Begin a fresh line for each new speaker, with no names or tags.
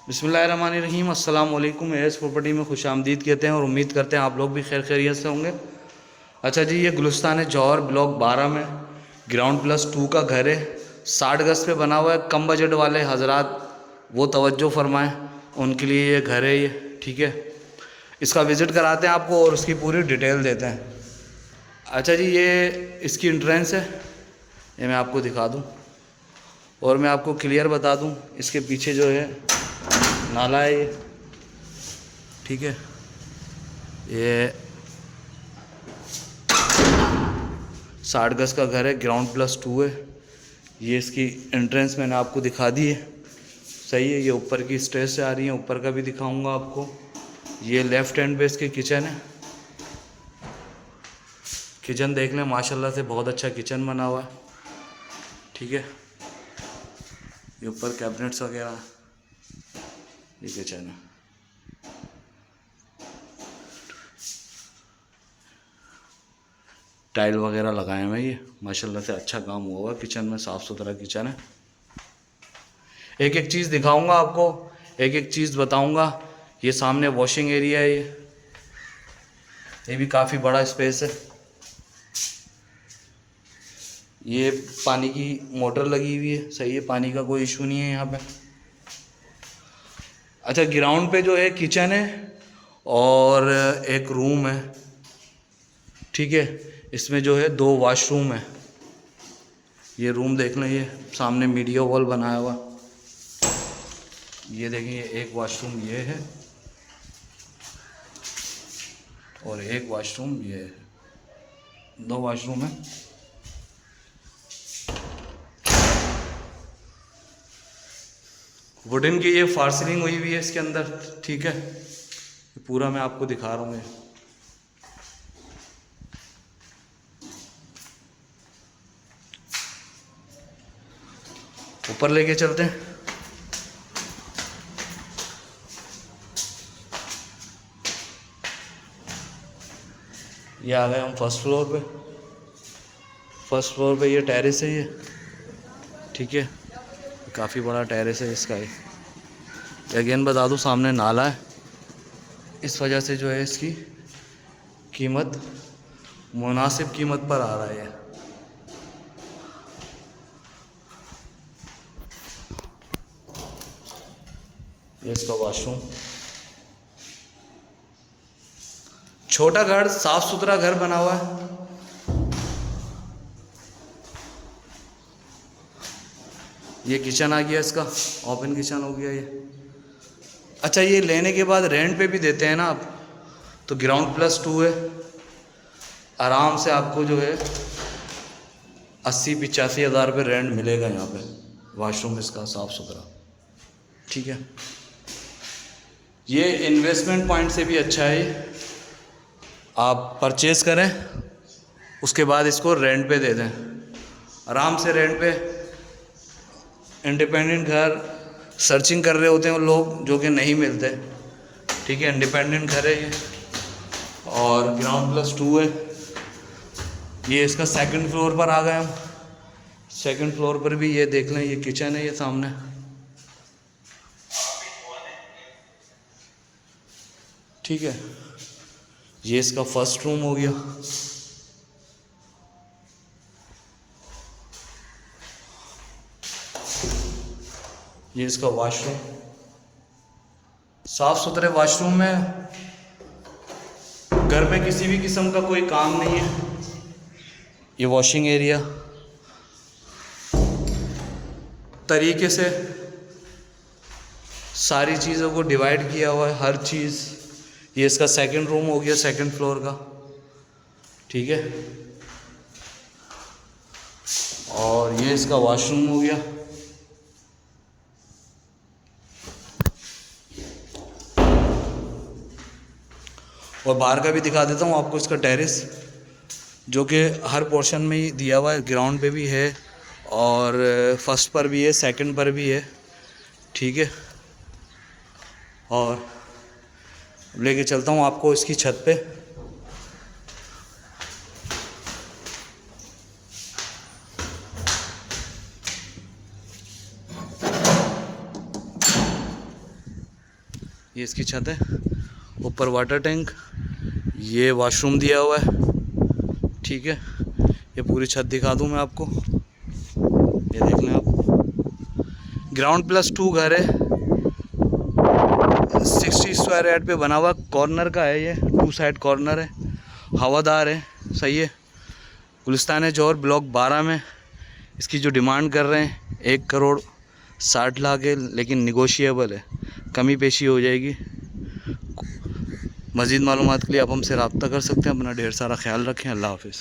बिस्मिल्लाहिर्रहमानिर्रहीम। अस्सलाम वालेकुम। एस प्रॉपर्टी में खुशामदीद कहते हैं और उम्मीद करते हैं आप लोग भी खैर खैरियत से होंगे। अच्छा जी, ये गुलिस्तान जौहर ब्लॉक 12 में ग्राउंड प्लस 2 का घर है। 60 गज पे बना हुआ है। कम बजट वाले हजरात वो तवज्जो फरमाएं, उनके लिए ये घर है ये। ठीक है, इसका विज़िट कराते हैं आपको और उसकी पूरी डिटेल देते हैं। अच्छा जी, ये इसकी एंट्रेंस है, ये मैं आपको दिखा दूँ और मैं आपको क्लियर बता दूँ। इसके पीछे जो है नाला है ये। ठीक है, ये 60 गज का घर है, ग्राउंड प्लस 2 है। ये इसकी एंट्रेंस मैंने आपको दिखा दी है, सही है। ये ऊपर की स्टेज से आ रही है, ऊपर का भी दिखाऊंगा आपको। ये लेफ़्ट हैंड पे इसकी किचन है। किचन देख लें, माशाल्लाह से बहुत अच्छा किचन बना हुआ है। ठीक है, ये ऊपर कैबिनेट्स वगैरह, ये किचन है। टाइल वगैरह लगाए हुए हैं, ये माशाल्लाह से अच्छा काम हुआ हुआ किचन में, साफ़ सुथरा किचन है। एक एक चीज़ दिखाऊंगा आपको, एक एक चीज़ बताऊंगा। ये सामने वॉशिंग एरिया है, ये भी काफ़ी बड़ा स्पेस है। ये पानी की मोटर लगी हुई है, सही है, पानी का कोई इशू नहीं है यहाँ पे। अच्छा, ग्राउंड पे जो है किचन है और एक रूम है। ठीक है, इसमें जो है 2 वॉशरूम है। ये रूम देख लें, ये सामने मीडिया वॉल बनाया हुआ। ये देखिए, एक वॉशरूम ये है और एक वॉशरूम ये है, 2 वॉशरूम है। वुडन की ये फॉल सीलिंग हुई हुई है इसके अंदर। ठीक है, पूरा मैं आपको दिखा रहा हूँ। ये ऊपर लेके चलते हैं। ये आ गए हम फर्स्ट फ्लोर पे। फर्स्ट फ्लोर पे ये टेरेस है ये। ठीक है, काफ़ी बड़ा टेरेस है इसका। ये अगेन बता दूँ, सामने नाला है, इस वजह से जो है इसकी कीमत मुनासिब कीमत पर आ रहा है। ये इसका वॉशरूम, छोटा घर, साफ सुथरा घर बना हुआ है। ये किचन आ गया इसका, ओपन किचन हो गया ये। अच्छा, ये लेने के बाद रेंट पे भी देते हैं ना आप, तो ग्राउंड प्लस 2 है, आराम से आपको जो है 80-85 हज़ार रुपये रेंट मिलेगा यहाँ पे। वॉशरूम इसका साफ़ सुथरा। ठीक है, ये इन्वेस्टमेंट पॉइंट से भी अच्छा है। आप परचेज़ करें, उसके बाद इसको रेंट पे दे दें, आराम से रेंट पे। इंडिपेंडेंट घर सर्चिंग कर रहे होते हैं लोग, जो कि नहीं मिलते। ठीक है, इंडिपेंडेंट घर है ये और ग्राउंड प्लस 2 है। ये इसका सेकंड फ्लोर पर आ गए हम। सेकंड फ्लोर पर भी ये देख लें, ये किचन है ये सामने। ठीक है, ये इसका फर्स्ट रूम हो गया। ये इसका वॉशरूम, साफ सुथरे वॉशरूम में घर में किसी भी किस्म का कोई काम नहीं है। ये वॉशिंग एरिया तरीके से सारी चीज़ों को डिवाइड किया हुआ है, हर चीज़। ये इसका सेकंड रूम हो गया, सेकंड फ्लोर का। ठीक है, और ये इसका वॉशरूम हो गया। और बाहर का भी दिखा देता हूँ आपको, इसका टेरेस, जो कि हर पोर्शन में ही दिया हुआ है। ग्राउंड पे भी है और फर्स्ट पर भी है, सेकंड पर भी है। ठीक है, और लेके चलता हूँ आपको इसकी छत पे। ये इसकी छत है, ऊपर वाटर टैंक, ये वॉशरूम दिया हुआ है, ठीक है। ये पूरी छत दिखा दूँ मैं आपको, ये देख लें आप। ग्राउंड प्लस 2 घर है, 60 स्क्वायर यार्ड पे बना हुआ, कॉर्नर का है ये, 2 साइड कॉर्नर है, हवादार है, सही है। गुलिस्तान जौहर ब्लॉक 12 में इसकी जो डिमांड कर रहे हैं 1,60,00,000 है, लेकिन निगोशिएबल है, कमी पेशी हो जाएगी। मज़ीद मालूमात के लिए आप हमसे रब्ता कर सकते हैं। अपना ढेर सारा ख्याल रखें। अल्लाह हाफिज़।